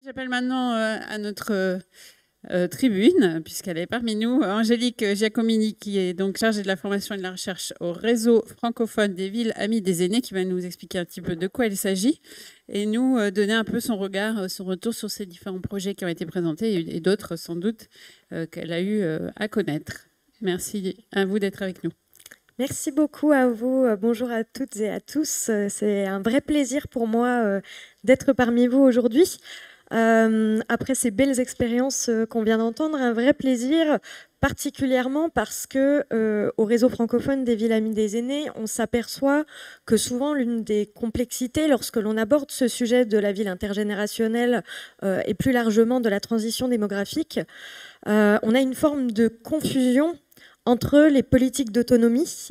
J'appelle maintenant à notre tribune, puisqu'elle est parmi nous, Angélique Giacomini, qui est donc chargée de la formation et de la recherche au réseau francophone des villes amies des aînés, qui va nous expliquer un petit peu de quoi il s'agit et nous donner un peu son regard, son retour sur ces différents projets qui ont été présentés et d'autres sans doute qu'elle a eu à connaître. Merci à vous d'être avec nous. Merci beaucoup à vous. Bonjour à toutes et à tous. C'est un vrai plaisir pour moi d'être parmi vous aujourd'hui. Après ces belles expériences qu'on vient d'entendre, un vrai plaisir, particulièrement parce que au réseau francophone des villes amies des aînés, on s'aperçoit que souvent l'une des complexités lorsque l'on aborde ce sujet de la ville intergénérationnelle et plus largement de la transition démographique, on a une forme de confusion entre les politiques d'autonomie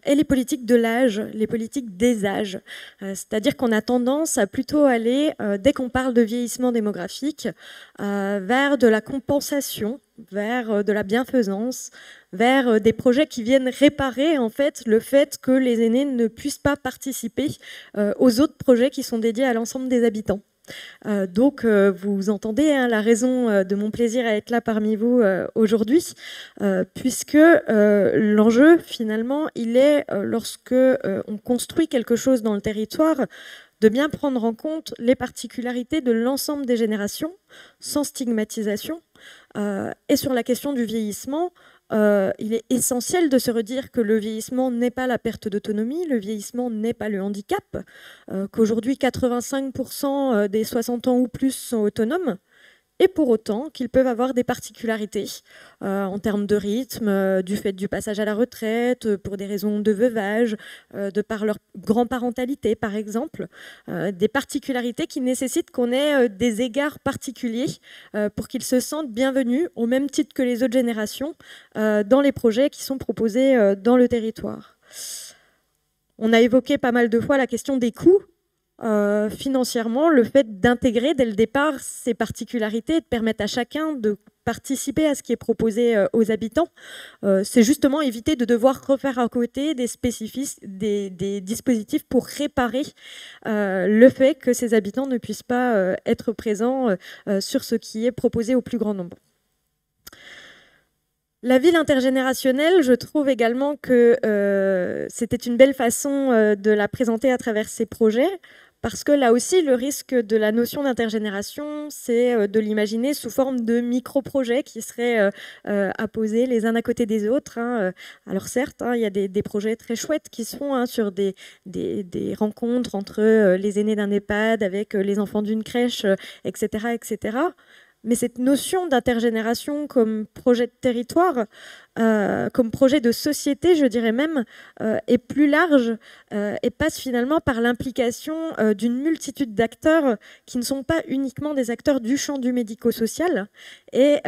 et les politiques de l'âge, les politiques des âges. C'est-à-dire qu'on a tendance à plutôt aller, dès qu'on parle de vieillissement démographique, vers de la compensation, vers de la bienfaisance, vers des projets qui viennent réparer en fait le fait que les aînés ne puissent pas participer aux autres projets qui sont dédiés à l'ensemble des habitants. Donc vous entendez la raison de mon plaisir à être là parmi vous aujourd'hui, puisque l'enjeu finalement il est lorsque on construit quelque chose dans le territoire, de bien prendre en compte les particularités de l'ensemble des générations, sans stigmatisation, et sur la question du vieillissement, il est essentiel de se redire que le vieillissement n'est pas la perte d'autonomie, le vieillissement n'est pas le handicap, qu'aujourd'hui 85% des 60 ans ou plus sont autonomes, et pour autant qu'ils peuvent avoir des particularités en termes de rythme, du fait du passage à la retraite, pour des raisons de veuvage, de par leur grand-parentalité par exemple, des particularités qui nécessitent qu'on ait des égards particuliers pour qu'ils se sentent bienvenus au même titre que les autres générations dans les projets qui sont proposés dans le territoire. On a évoqué pas mal de fois la question des coûts. Financièrement, le fait d'intégrer dès le départ ces particularités et de permettre à chacun de participer à ce qui est proposé aux habitants, c'est justement éviter de devoir refaire à côté des dispositifs pour réparer le fait que ces habitants ne puissent pas être présents sur ce qui est proposé au plus grand nombre. La ville intergénérationnelle, je trouve également que c'était une belle façon de la présenter à travers ces projets, parce que là aussi, le risque de la notion d'intergénération, c'est de l'imaginer sous forme de micro-projets qui seraient apposés les uns à côté des autres. Alors certes, il y a des projets très chouettes qui se font sur des rencontres entre les aînés d'un EHPAD avec les enfants d'une crèche, etc., etc. Mais cette notion d'intergénération comme projet de territoire, comme projet de société, je dirais même, est plus large et passe finalement par l'implication d'une multitude d'acteurs qui ne sont pas uniquement des acteurs du champ du médico-social. Et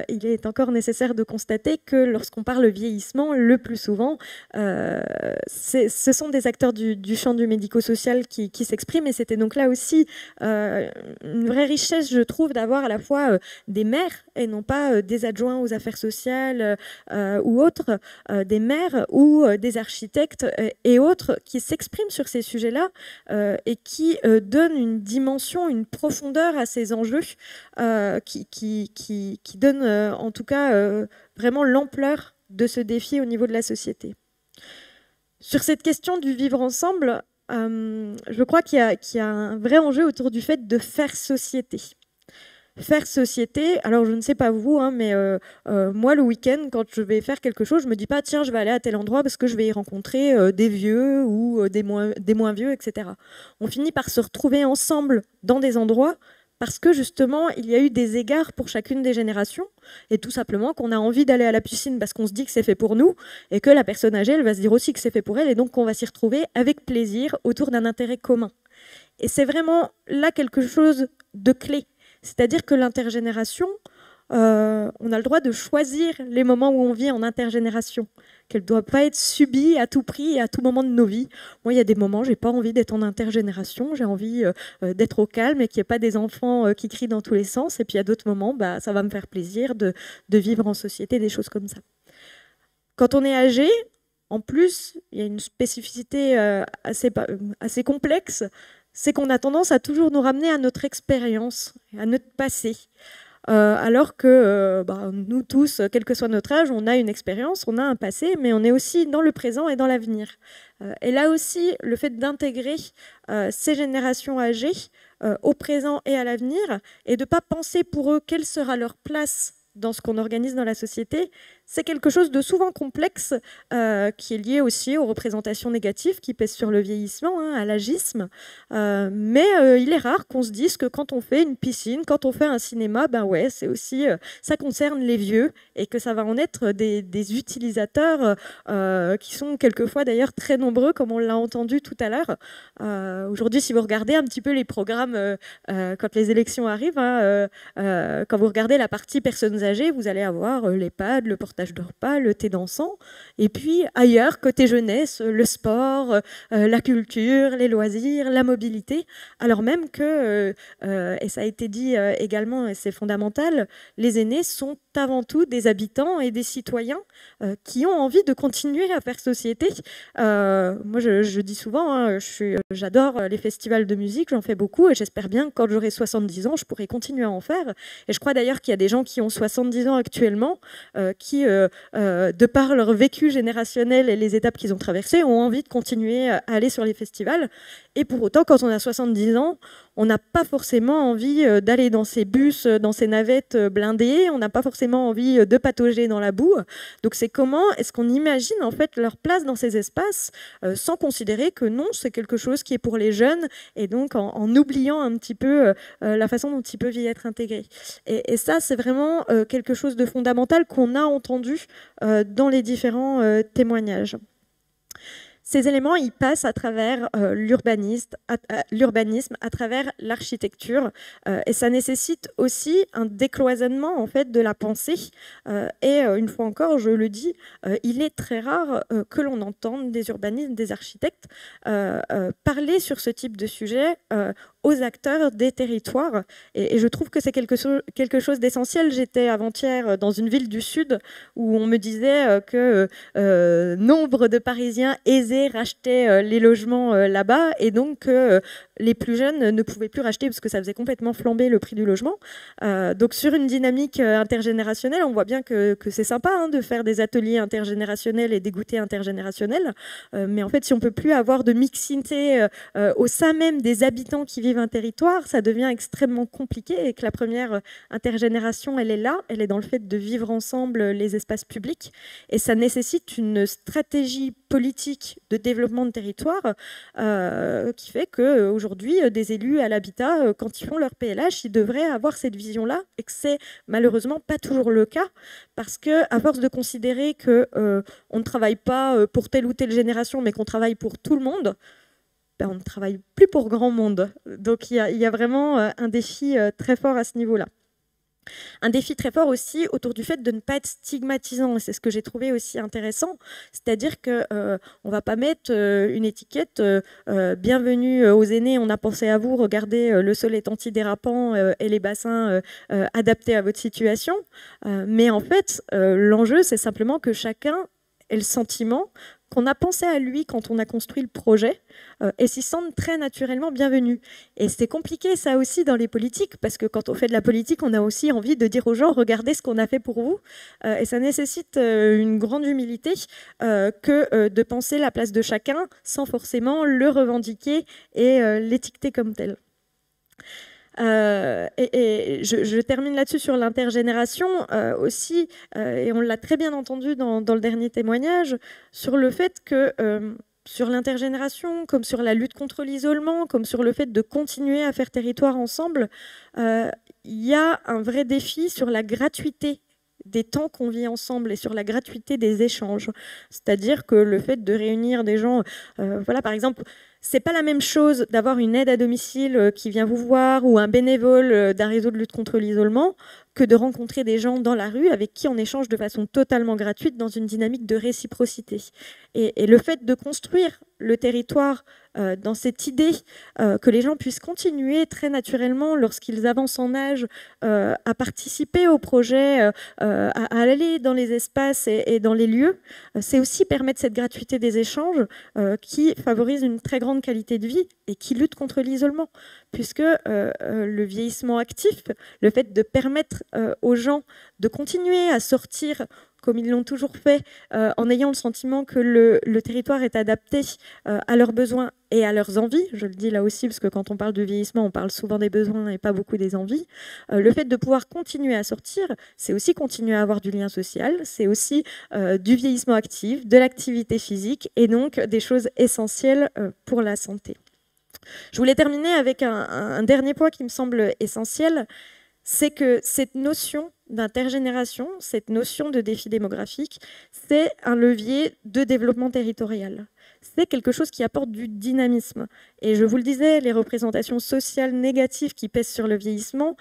il est encore nécessaire de constater que lorsqu'on parle vieillissement, le plus souvent, ce sont des acteurs du champ du médico-social qui s'expriment. Et c'était donc là aussi une vraie richesse, je trouve, d'avoir à la fois des maires et non pas des adjoints aux affaires sociales ou autres, des maires ou des architectes et autres qui s'expriment sur ces sujets-là et qui donnent une dimension, une profondeur à ces enjeux qui donnent en tout cas vraiment l'ampleur de ce défi au niveau de la société. Sur cette question du vivre ensemble, je crois qu'il y a un vrai enjeu autour du fait de faire société. Faire société, alors je ne sais pas vous, mais moi le week-end, quand je vais faire quelque chose, je me dis pas tiens je vais aller à tel endroit parce que je vais y rencontrer des vieux ou des moins vieux, etc. On finit par se retrouver ensemble dans des endroits parce que justement il y a eu des égards pour chacune des générations et tout simplement qu'on a envie d'aller à la piscine parce qu'on se dit que c'est fait pour nous et que la personne âgée elle va se dire aussi que c'est fait pour elle et donc qu'on va s'y retrouver avec plaisir autour d'un intérêt commun. Et c'est vraiment là quelque chose de clé. C'est-à-dire que l'intergénération, on a le droit de choisir les moments où on vit en intergénération, qu'elle ne doit pas être subie à tout prix et à tout moment de nos vies. Moi, il y a des moments, je n'ai pas envie d'être en intergénération, j'ai envie d'être au calme et qu'il n'y ait pas des enfants qui crient dans tous les sens. Et puis, il y a d'autres moments, ça va me faire plaisir de vivre en société, des choses comme ça. Quand on est âgé, en plus, il y a une spécificité assez complexe, c'est qu'on a tendance à toujours nous ramener à notre expérience, à notre passé. Alors que nous tous, quel que soit notre âge, on a une expérience, on a un passé, mais on est aussi dans le présent et dans l'avenir. Et là aussi, le fait d'intégrer ces générations âgées au présent et à l'avenir, et de ne pas penser pour eux quelle sera leur place dans ce qu'on organise dans la société, c'est quelque chose de souvent complexe qui est lié aussi aux représentations négatives qui pèsent sur le vieillissement, à l'agisme. Mais il est rare qu'on se dise que quand on fait une piscine, quand on fait un cinéma, c'est aussi, ça concerne les vieux et que ça va en être des utilisateurs qui sont quelquefois d'ailleurs très nombreux, comme on l'a entendu tout à l'heure. Aujourd'hui, si vous regardez un petit peu les programmes quand les élections arrivent, quand vous regardez la partie personnes âgées, vous allez avoir l'EHPAD, le partage de repas, le thé dansant, et puis ailleurs, côté jeunesse, le sport, la culture, les loisirs, la mobilité, alors même que, et ça a été dit également, et c'est fondamental, les aînés sont avant tout des habitants et des citoyens qui ont envie de continuer à faire société. Moi, je dis souvent, j'adore les festivals de musique, j'en fais beaucoup, et j'espère bien que quand j'aurai 70 ans, je pourrai continuer à en faire. Et je crois d'ailleurs qu'il y a des gens qui ont 70 ans actuellement, qui, de par leur vécu générationnel et les étapes qu'ils ont traversées, ont envie de continuer à aller sur les festivals. Et pour autant, quand on a 70 ans, on n'a pas forcément envie d'aller dans ces bus, dans ces navettes blindées, on n'a pas forcément envie de patauger dans la boue. Donc c'est comment est-ce qu'on imagine en fait leur place dans ces espaces sans considérer que non, c'est quelque chose qui est pour les jeunes, et donc en oubliant un petit peu la façon dont ils peuvent y être intégrés. Et ça, c'est vraiment quelque chose de fondamental qu'on a entendu dans les différents témoignages. Ces éléments, ils passent à travers l'urbanisme, à travers l'architecture, et ça nécessite aussi un décloisonnement en fait de la pensée. Et une fois encore, je le dis, il est très rare que l'on entende des urbanistes, des architectes parler sur ce type de sujet aux acteurs des territoires. Et je trouve que c'est quelque chose d'essentiel. J'étais avant-hier dans une ville du Sud où on me disait que nombre de Parisiens aisés rachetaient les logements là-bas, et donc les plus jeunes ne pouvaient plus racheter parce que ça faisait complètement flamber le prix du logement. Donc sur une dynamique intergénérationnelle, on voit bien que c'est sympa de faire des ateliers intergénérationnels et des goûters intergénérationnels, mais en fait, si on ne peut plus avoir de mixité au sein même des habitants qui vivent un territoire, ça devient extrêmement compliqué, et que la première intergénération, elle est là, elle est dans le fait de vivre ensemble les espaces publics, et ça nécessite une stratégie politique de développement de territoire qui fait qu'aujourd'hui, des élus à l'habitat, quand ils font leur PLH, ils devraient avoir cette vision-là, et que c'est malheureusement pas toujours le cas, parce qu'à force de considérer qu'on ne travaille pas pour telle ou telle génération, mais qu'on travaille pour tout le monde, on ne travaille plus pour grand monde. Donc il y a vraiment un défi très fort à ce niveau-là. Un défi très fort aussi autour du fait de ne pas être stigmatisant, et c'est ce que j'ai trouvé aussi intéressant, c'est-à-dire qu'on ne va pas mettre une étiquette bienvenue aux aînés, on a pensé à vous, regardez, le sol est antidérapant et les bassins adaptés à votre situation, mais en fait l'enjeu, c'est simplement que chacun ait le sentiment qu'on a pensé à lui quand on a construit le projet et s'y sentent très naturellement bienvenus. Et c'est compliqué ça aussi dans les politiques, parce que quand on fait de la politique, on a aussi envie de dire aux gens, regardez ce qu'on a fait pour vous. Et ça nécessite une grande humilité que de penser la place de chacun sans forcément le revendiquer et l'étiqueter comme tel. Et je termine là-dessus sur l'intergénération aussi, et on l'a très bien entendu dans le dernier témoignage, sur le fait que sur l'intergénération, comme sur la lutte contre l'isolement, comme sur le fait de continuer à faire territoire ensemble, il y a un vrai défi sur la gratuité des temps qu'on vit ensemble et sur la gratuité des échanges. C'est-à-dire que le fait de réunir des gens, voilà, par exemple, c'est pas la même chose d'avoir une aide à domicile qui vient vous voir ou un bénévole d'un réseau de lutte contre l'isolement que de rencontrer des gens dans la rue avec qui on échange de façon totalement gratuite dans une dynamique de réciprocité. Et le fait de construire le territoire dans cette idée que les gens puissent continuer très naturellement, lorsqu'ils avancent en âge, à participer au projet, à aller dans les espaces et dans les lieux, c'est aussi permettre cette gratuité des échanges qui favorise une très grande qualité de vie et qui lutte contre l'isolement, puisque le vieillissement actif, le fait de permettre aux gens de continuer à sortir comme ils l'ont toujours fait, en ayant le sentiment que le territoire est adapté à leurs besoins et à leurs envies. Je le dis là aussi, parce que quand on parle de vieillissement, on parle souvent des besoins et pas beaucoup des envies. Le fait de pouvoir continuer à sortir, c'est aussi continuer à avoir du lien social, c'est aussi du vieillissement actif, de l'activité physique, et donc des choses essentielles pour la santé. Je voulais terminer avec un dernier point qui me semble essentiel, c'est que cette notion d'intergénération, cette notion de défi démographique, c'est un levier de développement territorial. C'est quelque chose qui apporte du dynamisme. Et je vous le disais, les représentations sociales négatives qui pèsent sur le vieillissement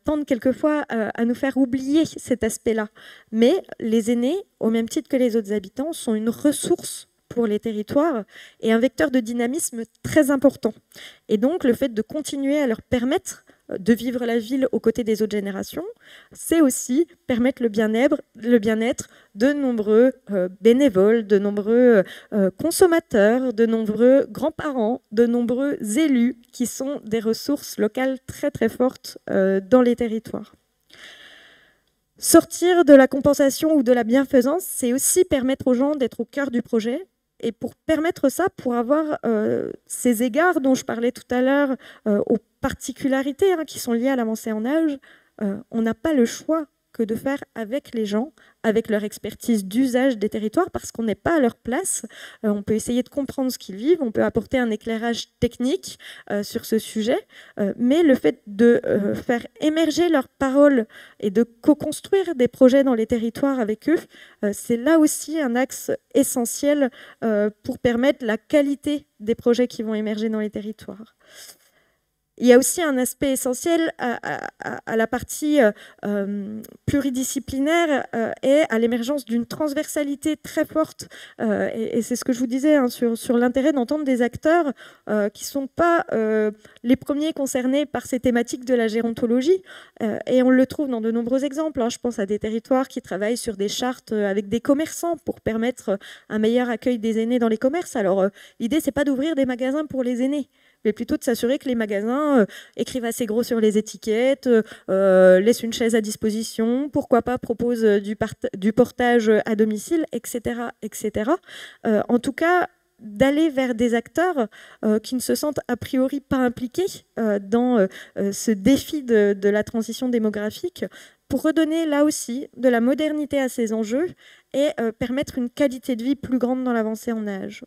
tendent quelquefois à nous faire oublier cet aspect-là. Mais les aînés, au même titre que les autres habitants, sont une ressource pour les territoires et un vecteur de dynamisme très important. Et donc, le fait de continuer à leur permettre de vivre la ville aux côtés des autres générations, c'est aussi permettre le bien-être de nombreux bénévoles, de nombreux consommateurs, de nombreux grands-parents, de nombreux élus qui sont des ressources locales très très fortes dans les territoires. Sortir de la compensation ou de la bienfaisance, c'est aussi permettre aux gens d'être au cœur du projet. Et pour permettre ça, pour avoir ces égards dont je parlais tout à l'heure, aux particularités qui sont liées à l'avancée en âge, on n'a pas le choix que de faire avec les gens, avec leur expertise d'usage des territoires, parce qu'on n'est pas à leur place. On peut essayer de comprendre ce qu'ils vivent, on peut apporter un éclairage technique sur ce sujet, mais le fait de faire émerger leurs paroles et de co-construire des projets dans les territoires avec eux, c'est là aussi un axe essentiel pour permettre la qualité des projets qui vont émerger dans les territoires. Il y a aussi un aspect essentiel à la partie pluridisciplinaire et à l'émergence d'une transversalité très forte. Et c'est ce que je vous disais sur l'intérêt d'entendre des acteurs qui ne sont pas les premiers concernés par ces thématiques de la gérontologie. Et on le trouve dans de nombreux exemples. Je pense à des territoires qui travaillent sur des chartes avec des commerçants pour permettre un meilleur accueil des aînés dans les commerces. Alors, l'idée, ce n'est pas d'ouvrir des magasins pour les aînés, mais plutôt de s'assurer que les magasins écrivent assez gros sur les étiquettes, laissent une chaise à disposition, pourquoi pas proposent du portage à domicile, etc. etc. En tout cas, d'aller vers des acteurs qui ne se sentent a priori pas impliqués dans ce défi de la transition démographique, pour redonner là aussi de la modernité à ces enjeux et permettre une qualité de vie plus grande dans l'avancée en âge.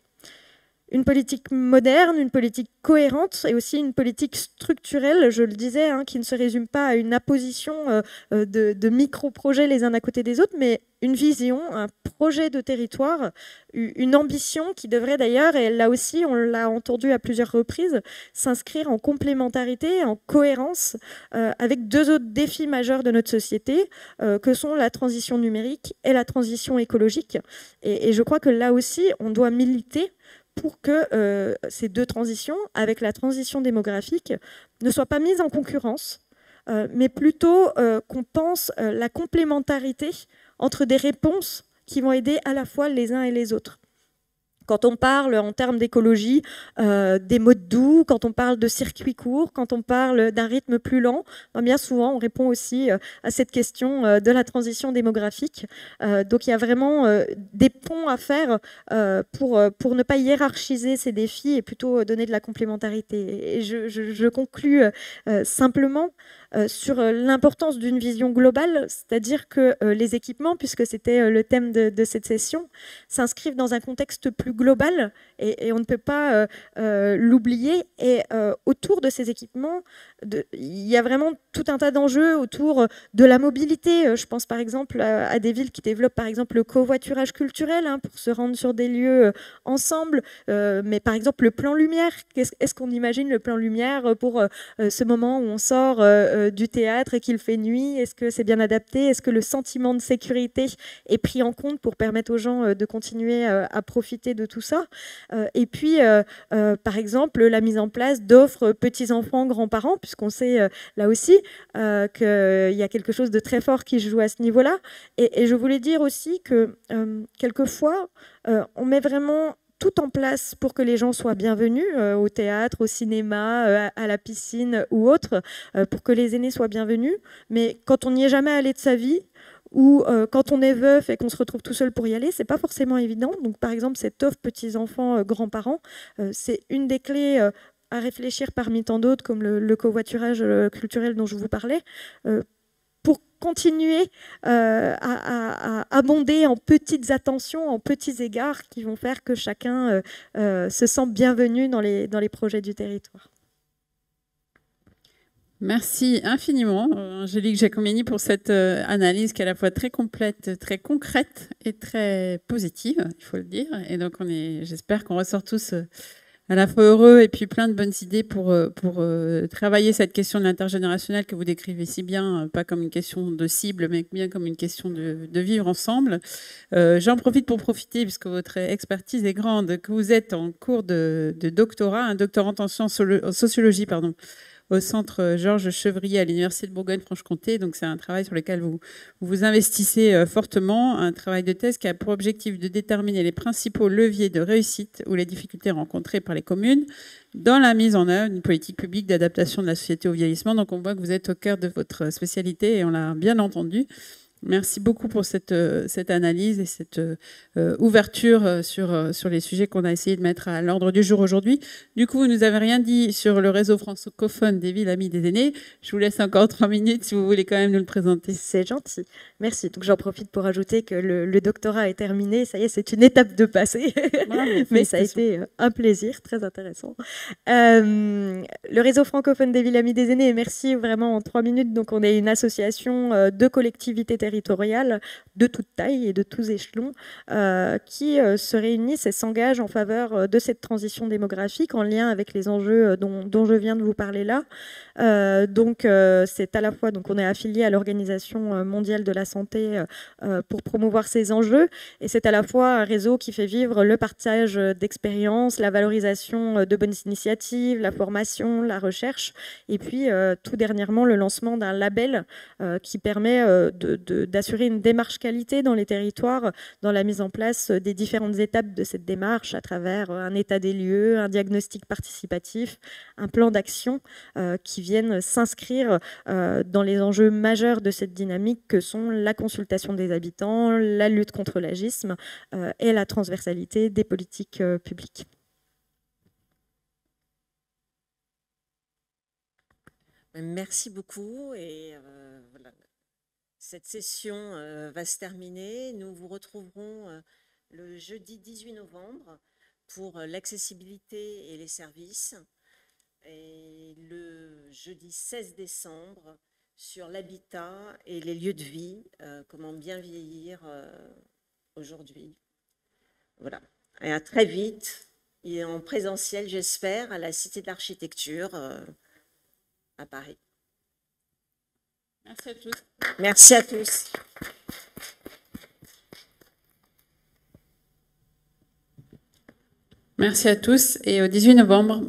Une politique moderne, une politique cohérente et aussi une politique structurelle, je le disais, qui ne se résume pas à une apposition de micro-projets les uns à côté des autres, mais une vision, un projet de territoire, une ambition qui devrait d'ailleurs, et là aussi on l'a entendu à plusieurs reprises, s'inscrire en complémentarité, en cohérence avec deux autres défis majeurs de notre société, que sont la transition numérique et la transition écologique. Et je crois que là aussi, on doit militer pour que ces deux transitions, avec la transition démographique, ne soient pas mises en concurrence, mais plutôt qu'on pense la complémentarité entre des réponses qui vont aider à la fois les uns et les autres. Quand on parle en termes d'écologie des modes doux, quand on parle de circuits courts, quand on parle d'un rythme plus lent, bien souvent on répond aussi à cette question de la transition démographique. Donc il y a vraiment des ponts à faire pour ne pas hiérarchiser ces défis et plutôt donner de la complémentarité. Et je conclus simplement sur l'importance d'une vision globale, c'est-à-dire que les équipements, puisque c'était le thème de cette session, s'inscrivent dans un contexte plus global et on ne peut pas l'oublier. Et autour de ces équipements, il y a vraiment tout un tas d'enjeux autour de la mobilité. Je pense par exemple à des villes qui développent par exemple le covoiturage culturel pour se rendre sur des lieux ensemble. Mais par exemple le plan lumière, est-ce qu'on imagine le plan lumière pour ce moment où on sort du théâtre et qu'il fait nuit? Est-ce que c'est bien adapté? Est-ce que le sentiment de sécurité est pris en compte pour permettre aux gens de continuer à profiter de tout ça? Et puis, par exemple, la mise en place d'offres petits-enfants, grands-parents, puisqu'on sait là aussi qu'il y a quelque chose de très fort qui se joue à ce niveau-là. Et je voulais dire aussi que quelquefois, on met vraiment tout en place pour que les gens soient bienvenus au théâtre, au cinéma, à la piscine ou autre, pour que les aînés soient bienvenus. Mais quand on n'y est jamais allé de sa vie, ou quand on est veuf et qu'on se retrouve tout seul pour y aller, c'est pas forcément évident. Donc, par exemple, cette offre petits-enfants, grands-parents, c'est une des clés à réfléchir parmi tant d'autres, comme le covoiturage culturel dont je vous parlais, pour continuer à abonder en petites attentions, en petits égards qui vont faire que chacun se sent bienvenu dans les projets du territoire. Merci infiniment, Angélique Giacomini, pour cette analyse qui est à la fois très complète, très concrète et très positive, il faut le dire. Et donc, j'espère qu'on ressort tous à la fois heureux et puis plein de bonnes idées pour travailler cette question de l'intergénérationnel que vous décrivez si bien, pas comme une question de cible, mais bien comme une question de vivre ensemble. J'en profite pour profiter, puisque votre expertise est grande, que vous êtes en cours de doctorat, un doctorat en sociologie, au centre Georges Chevrier à l'Université de Bourgogne-Franche-Comté. Donc, c'est un travail sur lequel vous vous investissez fortement, un travail de thèse qui a pour objectif de déterminer les principaux leviers de réussite ou les difficultés rencontrées par les communes dans la mise en œuvre d'une politique publique d'adaptation de la société au vieillissement. Donc, on voit que vous êtes au cœur de votre spécialité et on l'a bien entendu. Merci beaucoup pour cette analyse et cette ouverture sur les sujets qu'on a essayé de mettre à l'ordre du jour aujourd'hui. Du coup, vous ne nous avez rien dit sur le réseau francophone des villes amies des aînés. Je vous laisse encore 3 minutes si vous voulez quand même nous le présenter. C'est gentil. Merci. Donc, j'en profite pour ajouter que le doctorat est terminé. Ça y est, c'est une étape de passé. Voilà, mais ça a été un plaisir, très intéressant. Le réseau francophone des villes amies des aînés, merci vraiment en 3 minutes. Donc, on est une association de collectivités territoriales de toute taille et de tous échelons qui se réunissent et s'engagent en faveur de cette transition démographique en lien avec les enjeux dont je viens de vous parler là. Donc, c'est à la fois, donc on est affilié à l'Organisation mondiale de la santé pour promouvoir ces enjeux, et c'est à la fois un réseau qui fait vivre le partage d'expériences, la valorisation de bonnes initiatives, la formation, la recherche, et puis tout dernièrement le lancement d'un label qui permet d'assurer une démarche qualité dans les territoires, dans la mise en place des différentes étapes de cette démarche à travers un état des lieux, un diagnostic participatif, un plan d'action qui viennent s'inscrire dans les enjeux majeurs de cette dynamique que sont la consultation des habitants, la lutte contre l'agisme et la transversalité des politiques publiques. Merci beaucoup. Et voilà. Cette session va se terminer. Nous vous retrouverons le jeudi 18 novembre pour l'accessibilité et les services, et le jeudi 16 décembre sur l'habitat et les lieux de vie, comment bien vieillir aujourd'hui. Voilà. Et à très vite, et en présentiel, j'espère, à la Cité de l'Architecture à Paris. Merci à tous. Merci à tous. Merci à tous et au 18 novembre.